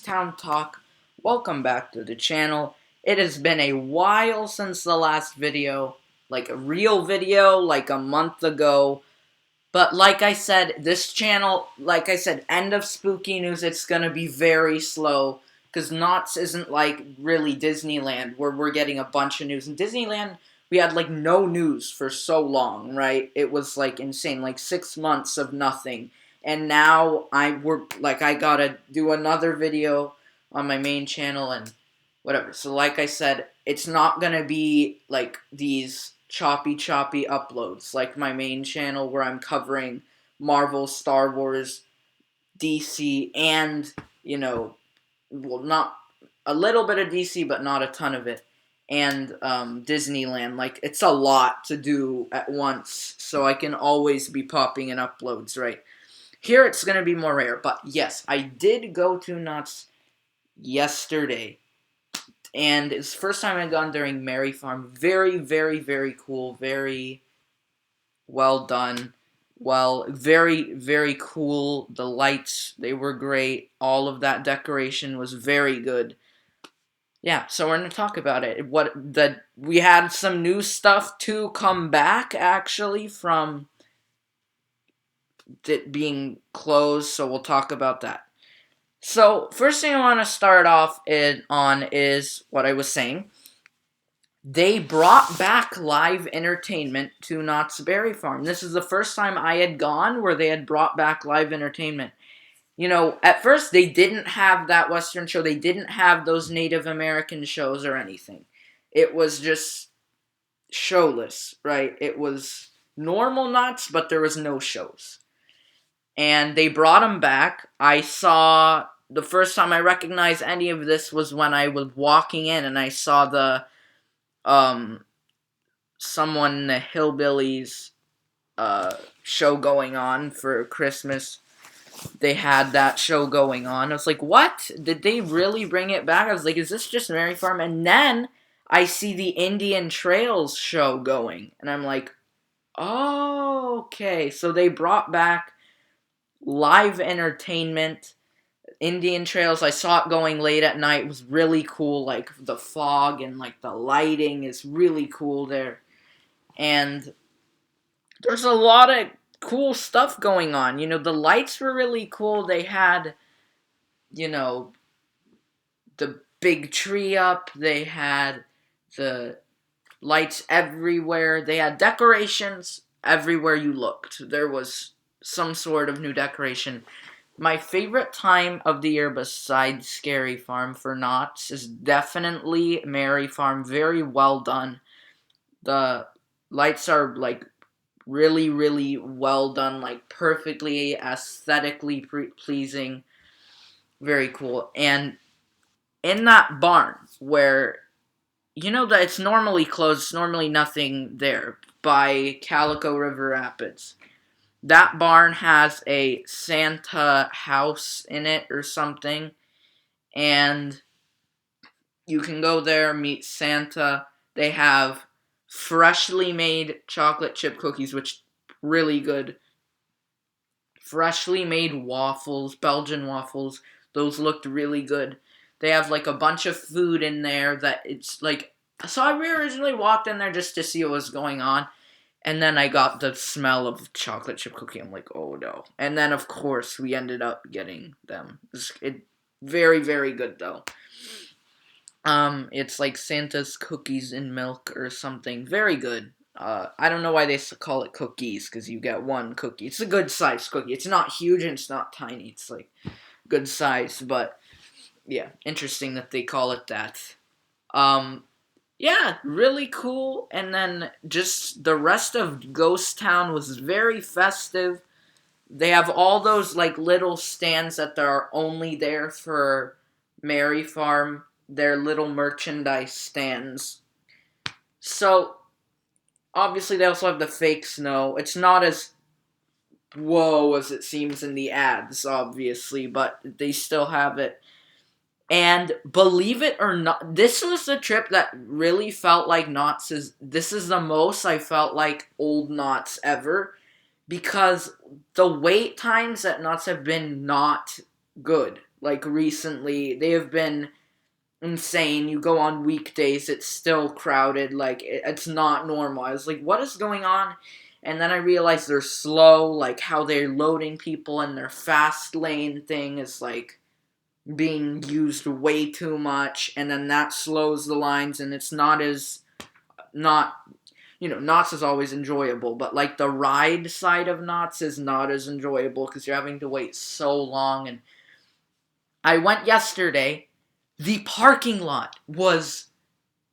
Town Talk. Welcome back to the channel. It has been a while since the last video, like a real video, like a month ago. But like I said, this channel, like I said, end of spooky news, it's gonna be very slow. Because Knott's isn't like really Disneyland, where we're getting a bunch of news. In Disneyland, we had like no news for so long, right? It was like insane, like 6 months of nothing. And now I gotta do another video on my main channel and whatever. So like I said, it's not gonna be like these choppy uploads like my main channel where I'm covering Marvel, Star Wars, DC, and, well, not a little bit of DC, but not a ton of it, and Disneyland. Like, it's a lot to do at once, so I can always be popping in uploads, right? Here it's going to be more rare, but yes, I did go to Knott's yesterday, and it's the first time I've gone during Merry Farm. Very, very, very cool, very well done. Well, very, very cool. The lights, they were great. All of that decoration was very good. Yeah, so we're going to talk about it. We had some new stuff to come back, actually, from it being closed, so we'll talk about that. So, first thing I want to start off on is what I was saying. They brought back live entertainment to Knott's Berry Farm. This is the first time I had gone where they had brought back live entertainment. At first they didn't have that Western show. They didn't have those Native American shows or anything. It was just showless, right? It was normal Knott's, but there was no shows. And they brought them back. The first time I recognized any of this was when I was walking in and I saw the someone in the Hillbillies show going on for Christmas. They had that show going on. I was like, what? Did they really bring it back? I was like, is this just Merry Farm? And then I see the Indian Trails show going. And I'm like, oh, okay. So they brought back live entertainment. Indian Trails, I saw it going late at night. It was really cool. Like, the fog and, like, the lighting is really cool there. And there's a lot of cool stuff going on. The lights were really cool. They had, the big tree up. They had the lights everywhere. They had decorations everywhere you looked. There was some sort of new decoration. My favorite time of the year besides Scary Farm for Knott's is definitely Merry Farm. Very well done. The lights are, like, really, really well done, like, perfectly aesthetically pleasing. Very cool. And in that barn where, that it's normally closed, it's normally nothing there, by Calico River Rapids. That barn has a Santa house in it or something, and you can go there, meet Santa. They have freshly made chocolate chip cookies, which really good. Freshly made waffles, Belgian waffles, those looked really good. They have, like, a bunch of food in there that it's, like, so I originally walked in there just to see what was going on. And then I got the smell of chocolate chip cookie. I'm like, oh no. And then, of course, we ended up getting them. Very, very good, though. It's like Santa's cookies and milk or something. Very good. I don't know why they call it cookies, because you get one cookie. It's a good size cookie. It's not huge and it's not tiny. It's, like, good size. But, yeah, interesting that they call it that. Yeah, really cool. And then just the rest of Ghost Town was very festive. They have all those, like, little stands that are only there for Merry Farm. They're little merchandise stands. So, obviously they also have the fake snow. It's not as whoa as it seems in the ads, obviously, but they still have it. And believe it or not, this was the trip that really felt like Knott's. This is the most I felt like old Knott's ever. Because the wait times at Knott's have been not good. Like recently, they have been insane. You go on weekdays, it's still crowded. Like it's not normal. I was like, what is going on? And then I realized they're slow. Like how they're loading people and their fast lane thing is like being used way too much, and then that slows the lines, and it's not as not Knott's is always enjoyable, but like the ride side of Knott's is not as enjoyable because you're having to wait so long. And I went yesterday. The parking lot was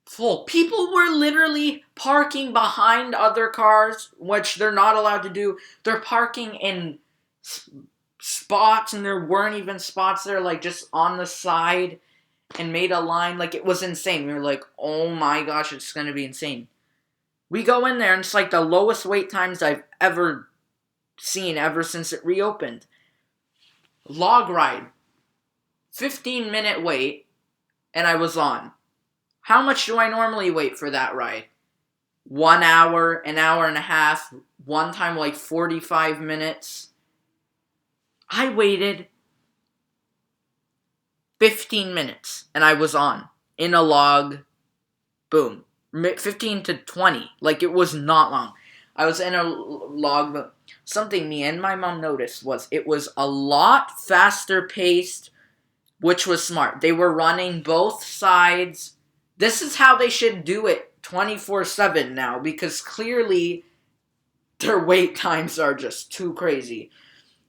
full. People were literally parking behind other cars, which they're not allowed to do. They're parking in spots, and there weren't even spots there, like just on the side, and made a line. Like it was insane. We were like, oh my gosh, it's gonna be insane. We go in there, and it's like the lowest wait times I've ever seen ever since it reopened. Log ride, 15-minute wait, and I was on. How much do I normally wait for that ride? 1 hour, an hour and a half, one time like 45 minutes. I waited 15 minutes, and I was on. In a log, boom. 15 to 20. Like, it was not long. I was in a log, but something me and my mom noticed was it was a lot faster paced, which was smart. They were running both sides. This is how they should do it 24/7 now, because clearly their wait times are just too crazy.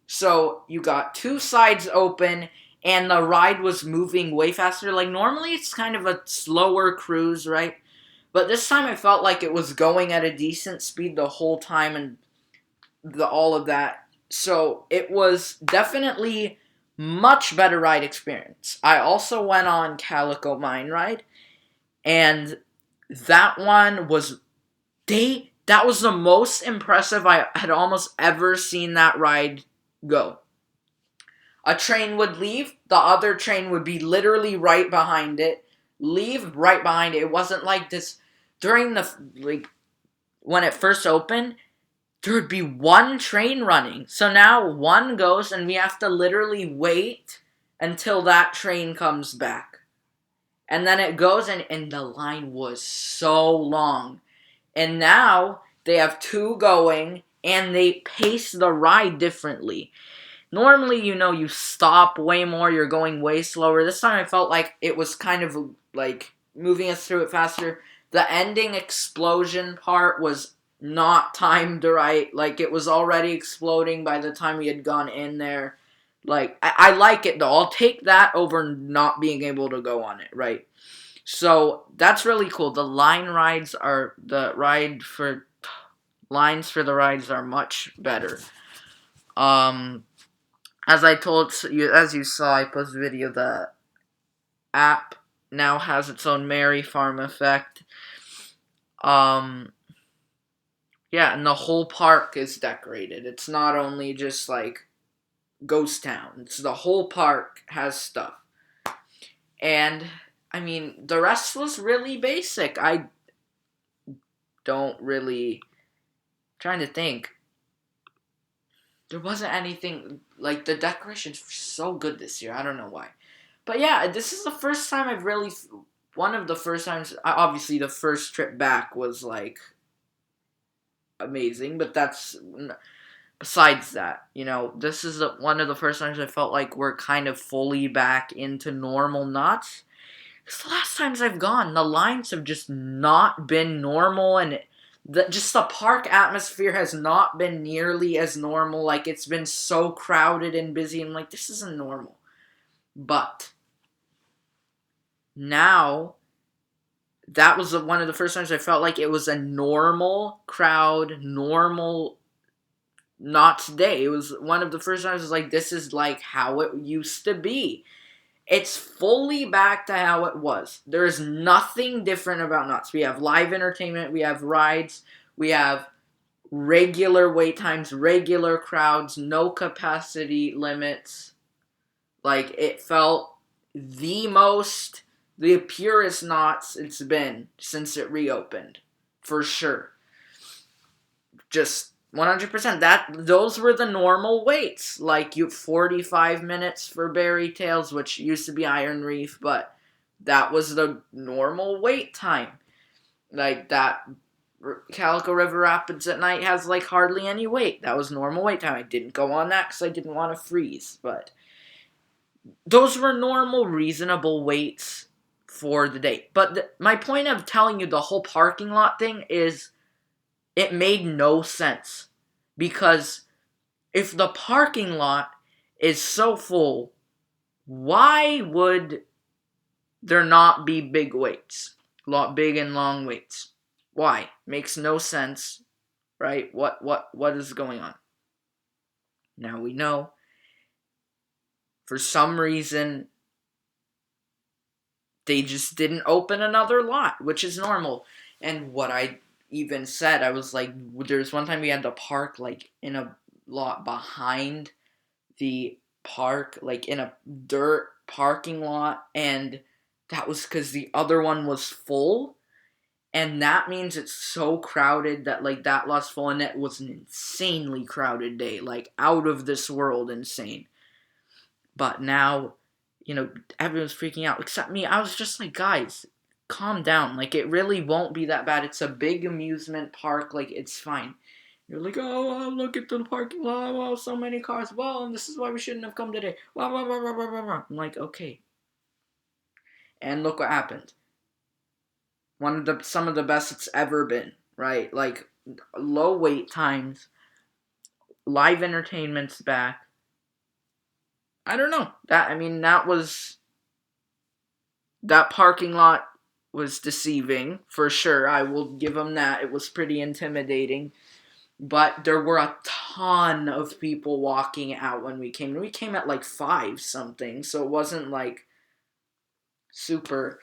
So you got two sides open, and the ride was moving way faster. Like, normally it's kind of a slower cruise, right? But this time I felt like it was going at a decent speed the whole time, and all of that. So it was definitely much better ride experience. I also went on Calico Mine Ride, and that one was that was the most impressive I had almost ever seen that ride go. A train would leave, the other train would be literally right behind it, leave right behind it. It wasn't like this during the when it first opened. There would be one train running. So now one goes, and we have to literally wait until that train comes back. And then it goes, and the line was so long. And now they have two going, and they pace the ride differently. Normally, you stop way more, you're going way slower. This time I felt like it was kind of like moving us through it faster. The ending explosion part was not timed right. Like, it was already exploding by the time we had gone in there. Like, I like it, though. I'll take that over not being able to go on it, right? So, that's really cool. The lines for the rides are much better. As I told you, as you saw, I posted a video, the app now has its own Merry Farm effect. Yeah, and the whole park is decorated. It's not only just like ghost town. It's the whole park has stuff. And I mean, the rest was really basic. I don't really trying to think. There wasn't anything like the decorations were so good this year. I don't know why. But yeah, this is the first time I've really one of the first times obviously the first trip back was like amazing, but that's besides that, this is one of the first times I felt like we're kind of fully back into normal knots. Because the last times I've gone, the lines have just not been normal, and just the park atmosphere has not been nearly as normal. Like, it's been so crowded and busy, and like, this isn't normal. But now, that was one of the first times I felt like it was a normal crowd, normal Knott's Day. It was one of the first times I was like, this is like how it used to be. It's fully back to how it was. There is nothing different about Knott's. We have live entertainment, we have rides, we have regular wait times, regular crowds, no capacity limits. Like, it felt the purest Knott's it's been since it reopened. For sure. Just 100%. Those were the normal waits. Like, 45 minutes for Berry Tales, which used to be Iron Reef, but that was the normal wait time. Like, that Calico River Rapids at night has, like, hardly any wait. That was normal wait time. I didn't go on that because I didn't want to freeze, but those were normal, reasonable waits for the day. But my point of telling you the whole parking lot thing is it made no sense. Because if the parking lot is so full, why would there not be big waits? Big and long waits. Why? Makes no sense, right? What is going on? Now we know for some reason they just didn't open another lot, which is normal. And what I even said, I was like, there's one time we had to park like in a lot behind the park, like in a dirt parking lot, and that was because the other one was full. And that means it's so crowded that, like, that lot's full, and it was an insanely crowded day, like, out of this world insane. But now, everyone's freaking out, except me. I was just like, guys, calm down. Like, it really won't be that bad. It's a big amusement park. Like, it's fine. You're like, oh, look at the parking lot. Wow, so many cars. Well, and this is why we shouldn't have come today. Wow, wow, wow, wow, wow, wow. I'm like, okay. And look what happened. Some of the best it's ever been, right? Like, low wait times, live entertainment's back. I don't know. That parking lot was deceiving, for sure. I will give them that. It was pretty intimidating. But there were a ton of people walking out when we came. We came at like 5 something, so it wasn't like super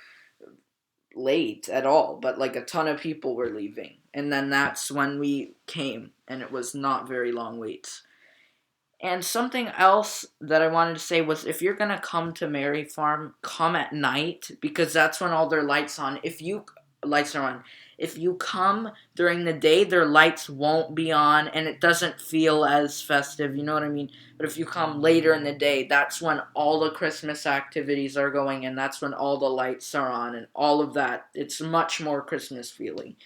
late at all. But like a ton of people were leaving. And then that's when we came, and it was not very long waits. And something else that I wanted to say was, if you're gonna come to Mary Farm, come at night, because that's when all their lights on. Lights are on. If you come during the day, their lights won't be on, and it doesn't feel as festive. You know what I mean? But if you come later in the day, that's when all the Christmas activities are going, and that's when all the lights are on, and all of that. It's much more Christmas feeling.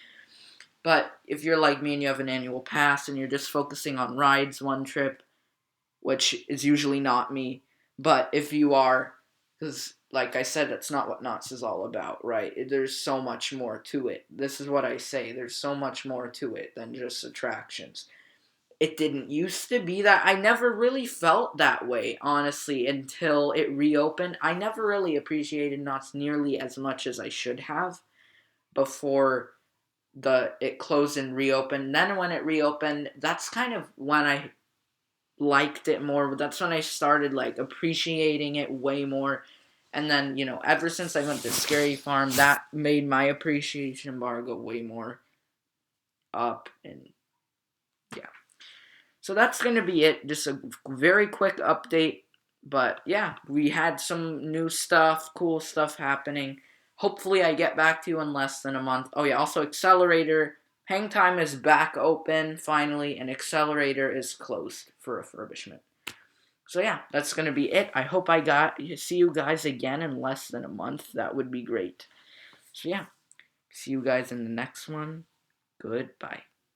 But if you're like me and you have an annual pass and you're just focusing on rides one trip, which is usually not me. But if you are, because like I said, that's not what Knott's is all about, right? There's so much more to it. This is what I say. There's so much more to it than just attractions. It didn't used to be that. I never really felt that way, honestly, until it reopened. I never really appreciated Knott's nearly as much as I should have before it closed and reopened. Then when it reopened, that's kind of when I liked it more. That's when I started like appreciating it way more. And then, ever since I went to Scary Farm, that made my appreciation bar go way more up. And yeah. So that's going to be it. Just a very quick update. But yeah, we had some new stuff, cool stuff happening. Hopefully I get back to you in less than a month. Oh yeah, also Accelerator. Hang Time is back open, finally, and Accelerator is closed for refurbishment. So yeah, that's going to be it. I hope see you guys again in less than a month. That would be great. So yeah, see you guys in the next one. Goodbye.